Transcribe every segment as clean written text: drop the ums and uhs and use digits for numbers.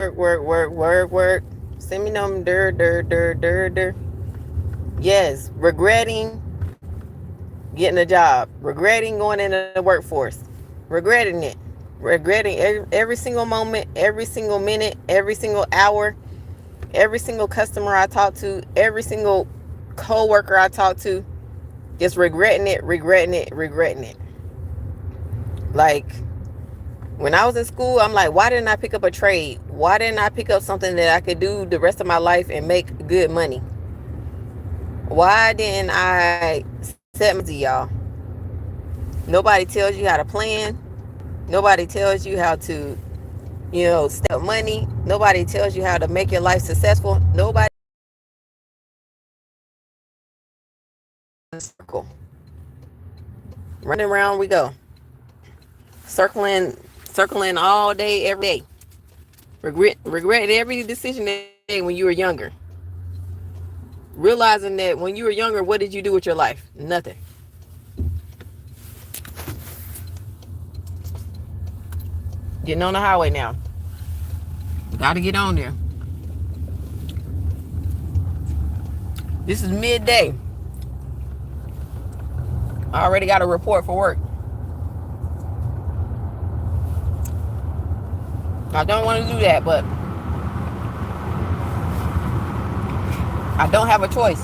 work. Send me them dur. Yes, regretting getting a job, regretting going into the workforce, regretting it, regretting every single moment, every single minute, every single hour, every single customer I talk to, every single co-worker I talk to, just regretting it. Like, when I was in school, I'm like, why didn't I pick up a trade? Why didn't I pick up something that I could do the rest of my life and make good money? Why didn't I set my y'all? Nobody tells you how to plan. Nobody tells you how to, step up money. Nobody tells you how to make your life successful. Nobody circle. Running around we go. Circling all day, every day. Regret every decision when you were younger. Realizing that when you were younger, what did you do with your life? Nothing. Getting on the highway now. Gotta get on there. This is midday. I already got a report for work. I don't want to do that, but I don't have a choice.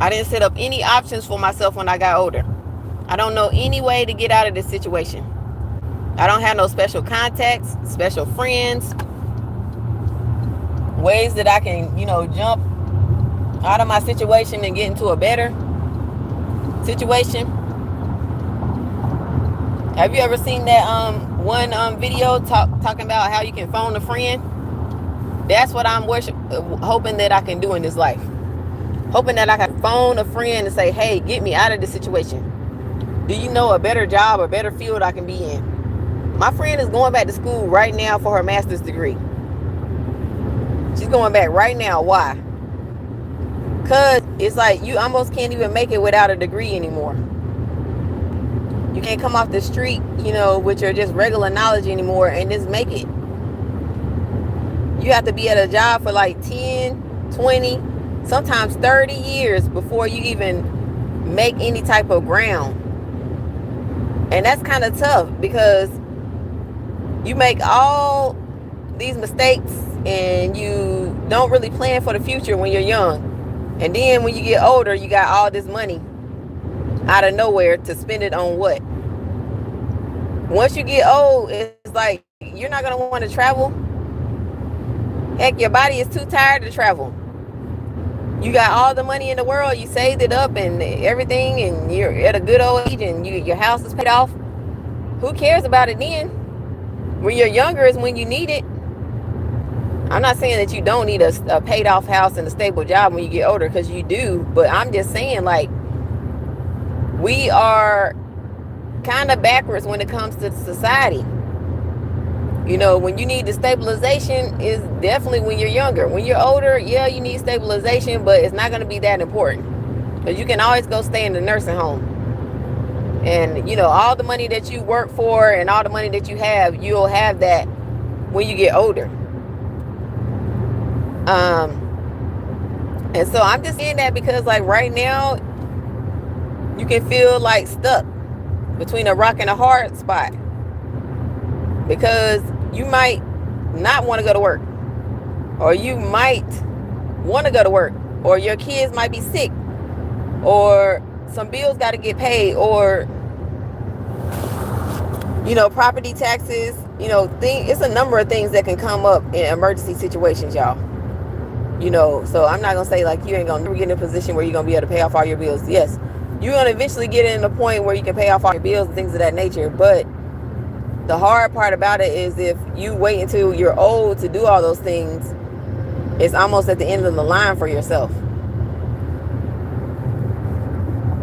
I didn't set up any options for myself when I got older. I don't know any way to get out of this situation. I don't have no special contacts, special friends, ways that I can, jump out of my situation and get into a better situation. Have you ever seen that one video talking about how you can phone a friend? That's what I'm hoping that I can do in this life. Hoping that I can phone a friend and say, hey, get me out of this situation. Do you know a better job or better field I can be in? My friend is going back to school right now for her master's degree. She's going back right now. Why? Because it's like you almost can't even make it without a degree anymore. You can't come off the street, with your just regular knowledge anymore and just make it. You have to be at a job for like 10, 20, sometimes 30 years before you even make any type of ground. And that's kind of tough because you make all these mistakes and you don't really plan for the future when you're young. And then when you get older, you got all this money out of nowhere to spend it on what? Once you get old, it's like you're not going to want to travel. Heck, your body is too tired to travel. You got all the money in the world, you saved it up and everything, and you're at a good old age and your house is paid off. Who cares about it then? When you're younger is when you need it. I'm not saying that you don't need a paid off house and a stable job when you get older, because you do, but I'm just saying, like, we are kind of backwards when it comes to society. When you need the stabilization is definitely when you're younger. When you're older, yeah, you need stabilization, but it's not going to be that important. Because you can always go stay in the nursing home. And, all the money that you work for and all the money that you have, you'll have that when you get older. And so I'm just saying that because, like, right now, you can feel like stuck between a rock and a hard spot. Because you might not want to go to work, or you might want to go to work, or your kids might be sick, or some bills got to get paid, or property taxes, it's a number of things that can come up in emergency situations, y'all. So I'm not gonna say like you ain't gonna get in a position where you're gonna be able to pay off all your bills. Yes, you're gonna eventually get in a point where you can pay off all your bills and things of that nature, but the hard part about it is if you wait until you're old to do all those things, it's almost at the end of the line for yourself.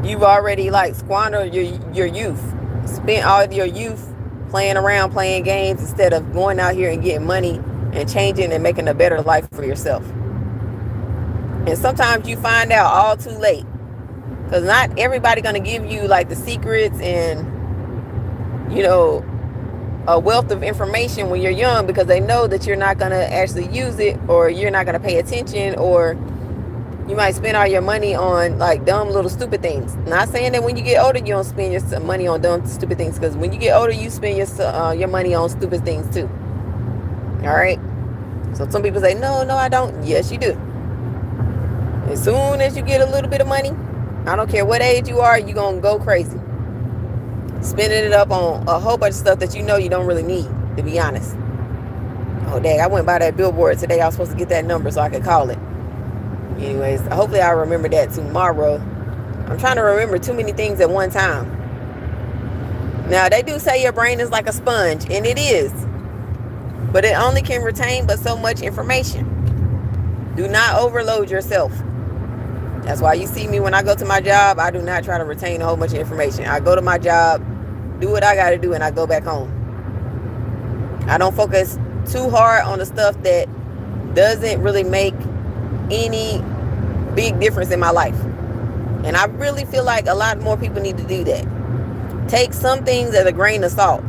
You've already like squandered your youth, spent all of your youth playing around, playing games, instead of going out here and getting money and changing and making a better life for yourself. And sometimes you find out all too late, because not everybody gonna give you like the secrets and a wealth of information when you're young, because they know that you're not going to actually use it, or you're not going to pay attention, or you might spend all your money on like dumb little stupid things. Not saying that when you get older you don't spend your money on dumb stupid things, because when you get older you spend your money on stupid things too. All right. So some people say, no, I don't. Yes, you do. As soon as you get a little bit of money, I don't care what age you are, you're going to go crazy. Spending it up on a whole bunch of stuff that you know you don't really need, to be honest. Oh, dang, I went by that billboard today. I was supposed to get that number so I could call it. Anyways, hopefully I'll remember that tomorrow. I'm trying to remember too many things at one time. Now, they do say your brain is like a sponge, and it is. But it only can retain but so much information. Do not overload yourself. That's why you see me when I go to my job, I do not try to retain a whole bunch of information. I go to my job, do what I got to do, and I go back home. I don't focus too hard on the stuff that doesn't really make any big difference in my life. And I really feel like a lot more people need to do that. Take some things as a grain of salt.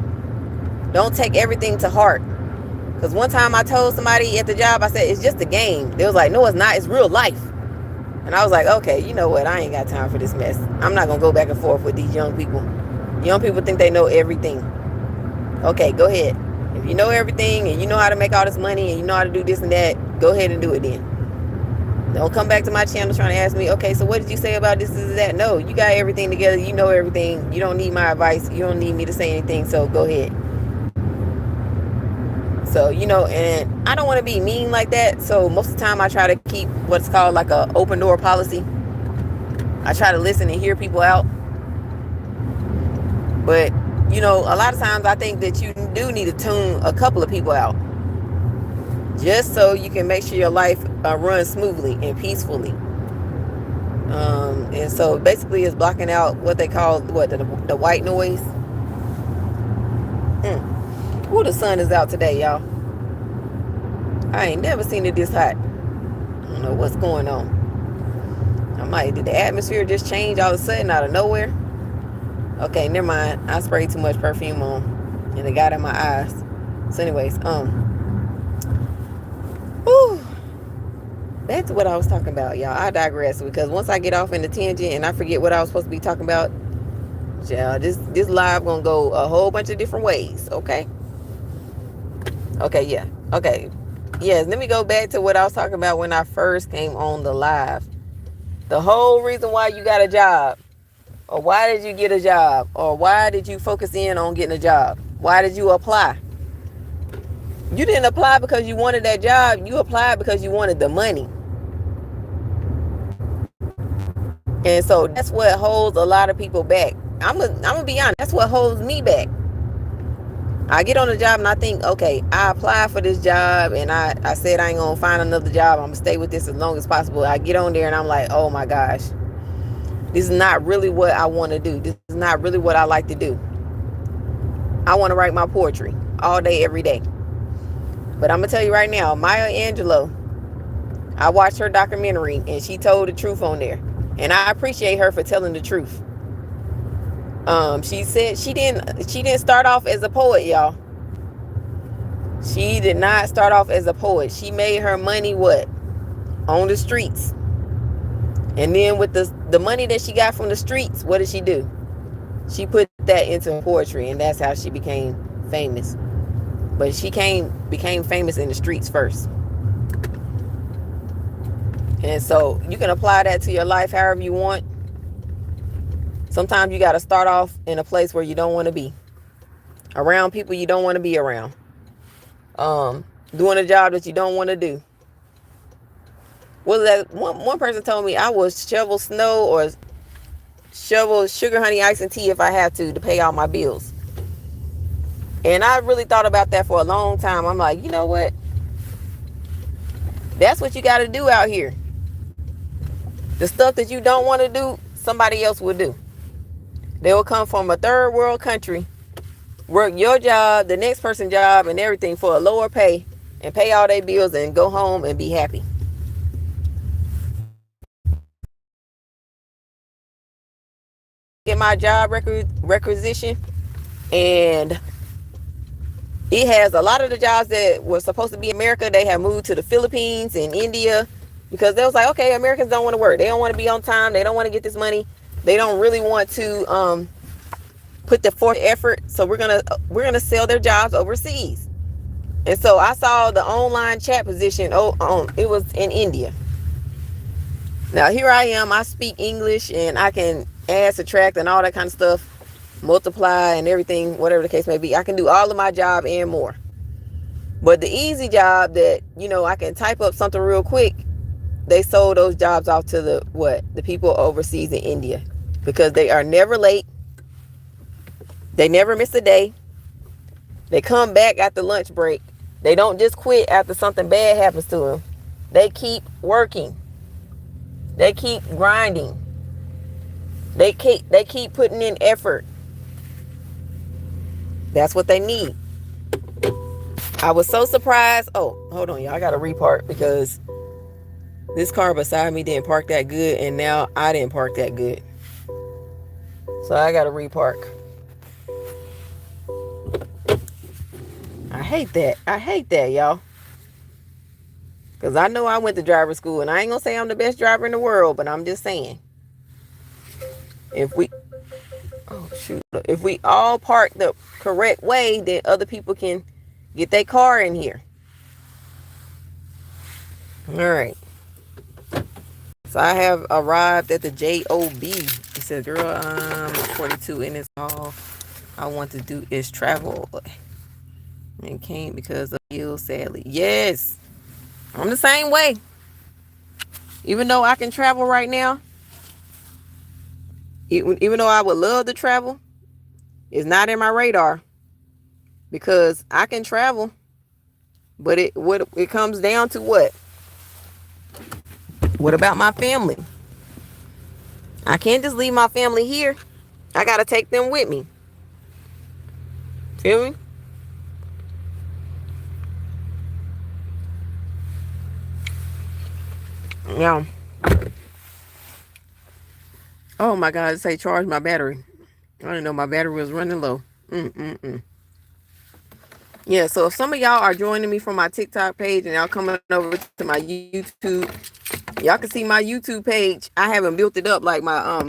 Don't take everything to heart. Because one time I told somebody at the job, I said, it's just a game. They was like, no, it's not. It's real life. And I was like, okay, you know what? I ain't got time for this mess. I'm not going to go back and forth with these young people. Young people think they know everything. Okay, go ahead. If you know everything and you know how to make all this money and you know how to do this and that, go ahead and do it then. Don't come back to my channel trying to ask me, okay, so what did you say about this and that? No, you got everything together. You know everything. You don't need my advice. You don't need me to say anything, so go ahead. So, and I don't want to be mean like that. So most of the time I try to keep what's called like a open door policy. I try to listen and hear people out. But, a lot of times I think that you do need to tune a couple of people out. Just so you can make sure your life runs smoothly and peacefully. And so basically it's blocking out what they call, the white noise. Ooh, the sun is out today, y'all. I ain't never seen it this hot. I don't know what's going on. Did the atmosphere just change all of a sudden out of nowhere? Okay, never mind. I sprayed too much perfume on and it got in my eyes. So anyways, back to what I was talking about, y'all. I digress, because once I get off in the tangent and I forget what I was supposed to be talking about, y'all, this live gonna go a whole bunch of different ways. Okay, yeah. Okay, yes, let me go back to what I was talking about when I first came on the live. The whole reason why you got a job, or why did you get a job, or why did you focus in on getting a job? Why did you apply? You didn't apply because you wanted that job. You applied because you wanted the money. And so that's what holds a lot of people back. I'm gonna be honest. That's what holds me back. I get on the job and I think, okay, I applied for this job and I said I ain't gonna find another job. I'm gonna stay with this as long as possible. I get on there and I'm like, oh my gosh, this is not really what I want to do. This is not really what I like to do. I want to write my poetry all day, every day. But I'm gonna tell you right now, Maya Angelou, I watched her documentary and she told the truth on there. And I appreciate her for telling the truth. She said she didn't start off as a poet, y'all. She did not start off as a poet. She made her money on the streets. And then with the money that she got from the streets, what did she do? She put that into poetry, and that's how she became famous. But she became famous in the streets first. And so you can apply that to your life however you want. Sometimes you got to start off in a place where you don't want to be. Around people you don't want to be around. Doing a job that you don't want to do. Was that one person told me I would shovel snow or shovel sugar, honey, ice, and tea if I have to pay all my bills. And I really thought about that for a long time. I'm like, you know what? That's what you got to do out here. The stuff that you don't want to do, somebody else will do. They will come from a third world country, work your job, the next person's job, and everything for a lower pay, and pay all their bills and go home and be happy. Get my job requisition, and it has a lot of the jobs that were supposed to be in America. They have moved to the Philippines and India because they was like, okay, Americans don't want to work. They don't want to be on time. They don't want to get this money. They don't really want to put the forth effort. So we're gonna sell their jobs overseas. And so I saw the online chat position. It was in India. Now here I am. I speak English and I can add, subtract, and all that kind of stuff, multiply and everything, whatever the case may be. I can do all of my job and more. But the easy job that, I can type up something real quick, they sold those jobs off to the people overseas in India, because they are never late. They never miss a day. They come back after lunch break. They don't just quit after something bad happens to them. They keep working. They keep grinding. They keep putting in effort. That's what they need. I was so surprised. Oh, hold on, y'all. I got to repark because this car beside me didn't park that good, and now I didn't park that good. So I got to repark. I hate that, y'all. Because I know I went to driver school, and I ain't going to say I'm the best driver in the world, but I'm just saying. If we all park the correct way, then other people can get their car in here. All right. So I have arrived at the JOB. It says, girl, I'm 42 and it's all I want to do is travel. And came because of you, sadly. Yes. I'm the same way. Even though I can travel right now, even though I would love to travel, it's not in my radar. Because I can travel, but it comes down to what? What about my family? I can't just leave my family here. I got to take them with me. Feel me? Yeah. Oh my God, it say charge my battery. I didn't know my battery was running low. Yeah, so if some of y'all are joining me from my TikTok page and y'all coming over to my YouTube, y'all can see my YouTube page. I haven't built it up like my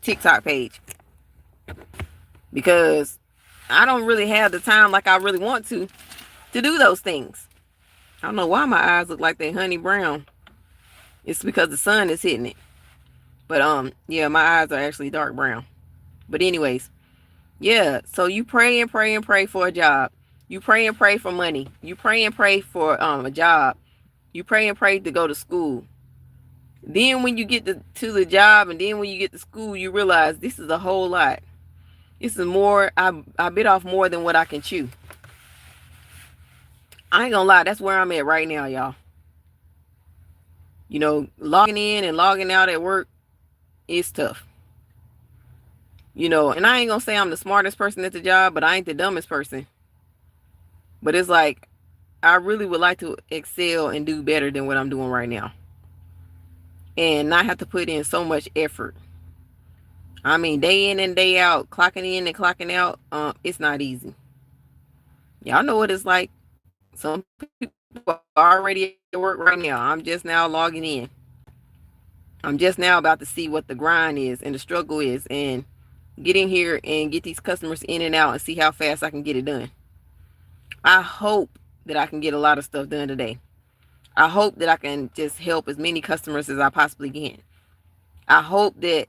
TikTok page, because I don't really have the time like I really want to do those things. I don't know why my eyes look like they honey brown. It's because the sun is hitting it. But yeah, my eyes are actually dark brown. But anyways, yeah, so you pray and pray and pray for a job. You pray and pray for money. You pray and pray for a job. You pray and pray to go to school. Then when you get to the job, and then when you get to school, you realize this is a whole lot. This is more. I bit off more than what I can chew. I ain't gonna lie. That's where I'm at right now, y'all. Logging in and logging out at work is tough. And I ain't gonna say I'm the smartest person at the job, but I ain't the dumbest person. But it's like, I really would like to excel and do better than what I'm doing right now. And not have to put in so much effort. I mean, day in and day out, clocking in and clocking out, it's not easy. Y'all know what it's like. Some people are already at work right now. I'm just now logging in. I'm just now about to see what the grind is and the struggle is, and get in here and get these customers in and out and see how fast I can get it done. I hope that I can get a lot of stuff done today. I hope that I can just help as many customers as I possibly can. I hope that,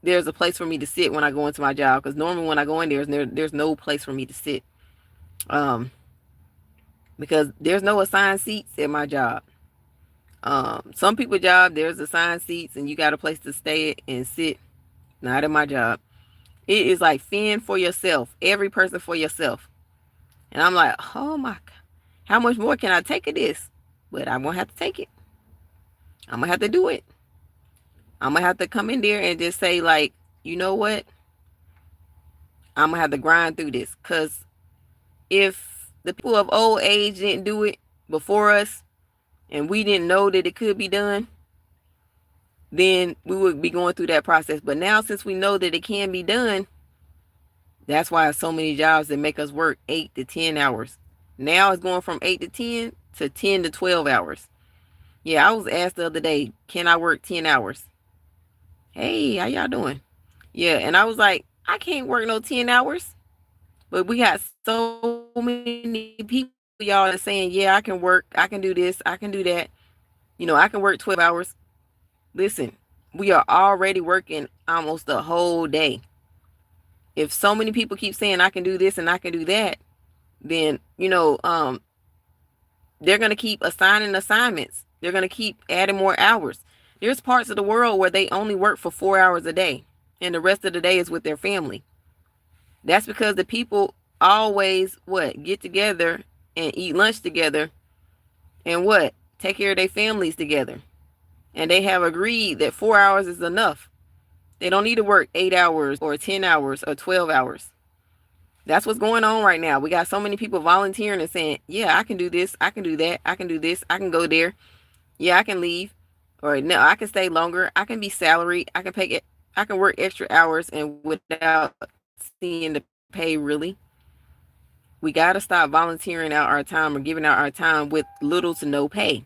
there's a place for me to sit when I go into my job, because normally when I go in there's no place for me to sit. Because there's no assigned seats at my job. Some people's job, there's assigned seats and you got a place to stay and sit. Not at my job. It is like fend for yourself. Every person for yourself. And I'm like, oh my God, how much more can I take of this? But I'm going to have to take it. I'm going to have to do it. I'm going to have to come in there and just say, like, you know what? I'm going to have to grind through this. Because if the people of old age didn't do it before us, and we didn't know that it could be done, then we would be going through that process. But now, since we know that it can be done, That's why so many jobs that make us work 8 to 10 hours. Now it's going from 8 to 10 to 10 to 12 hours. Yeah, I was asked the other day, can I work 10 hours? Hey, how y'all doing? Yeah, and I was like, I can't work no 10 hours. But we got so many people, y'all, that's saying, yeah, I can work, I can do this, I can do that. I can work 12 hours. Listen, we are already working almost the whole day. If so many people keep saying I can do this and I can do that, then they're going to keep assigning assignments. They're going to keep adding more hours. There's parts of the world where they only work for 4 hours a day and the rest of the day is with their family. That's because the people always get together and eat lunch together and take care of their families together. And they have agreed that 4 hours is enough. They don't need to work 8 hours or 10 hours or 12 hours. That's what's going on right now. We got so many people volunteering and saying, yeah, I can do this, I can do that, I can do this, I can go there. Yeah, I can leave. Or no, I can stay longer. I can be salaried. I can pay it. I can work extra hours and without seeing the pay really. We got to stop volunteering out our time or giving out our time with little to no pay.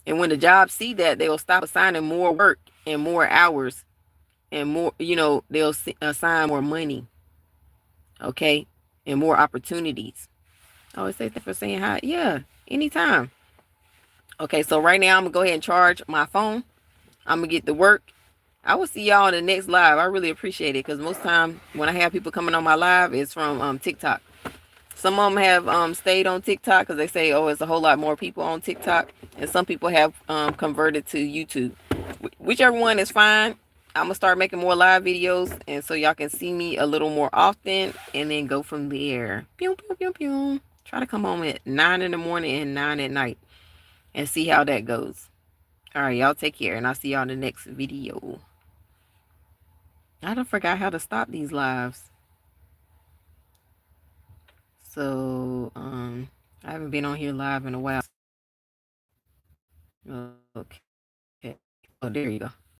And when the jobs see that, they will stop assigning more work and more hours and more, they'll assign more money. Okay. And more opportunities. Oh, say thanks for saying hi. Yeah, anytime. Okay, so right now I'm going to go ahead and charge my phone. I'm going to get to work. I will see y'all in the next live. I really appreciate it because most time when I have people coming on my live, it's from TikTok. Some of them have stayed on TikTok because they say, oh, it's a whole lot more people on TikTok. And some people have converted to YouTube. Whichever one is fine. I'm going to start making more live videos. And so y'all can see me a little more often. And then go from there. Pew, pew, pew, pew. Try to come home at 9 in the morning and 9 at night. And see how that goes. All right, y'all take care. And I'll see y'all in the next video. I done forgot how to stop these lives. So, I haven't been on here live in a while. Okay. Oh, there you go.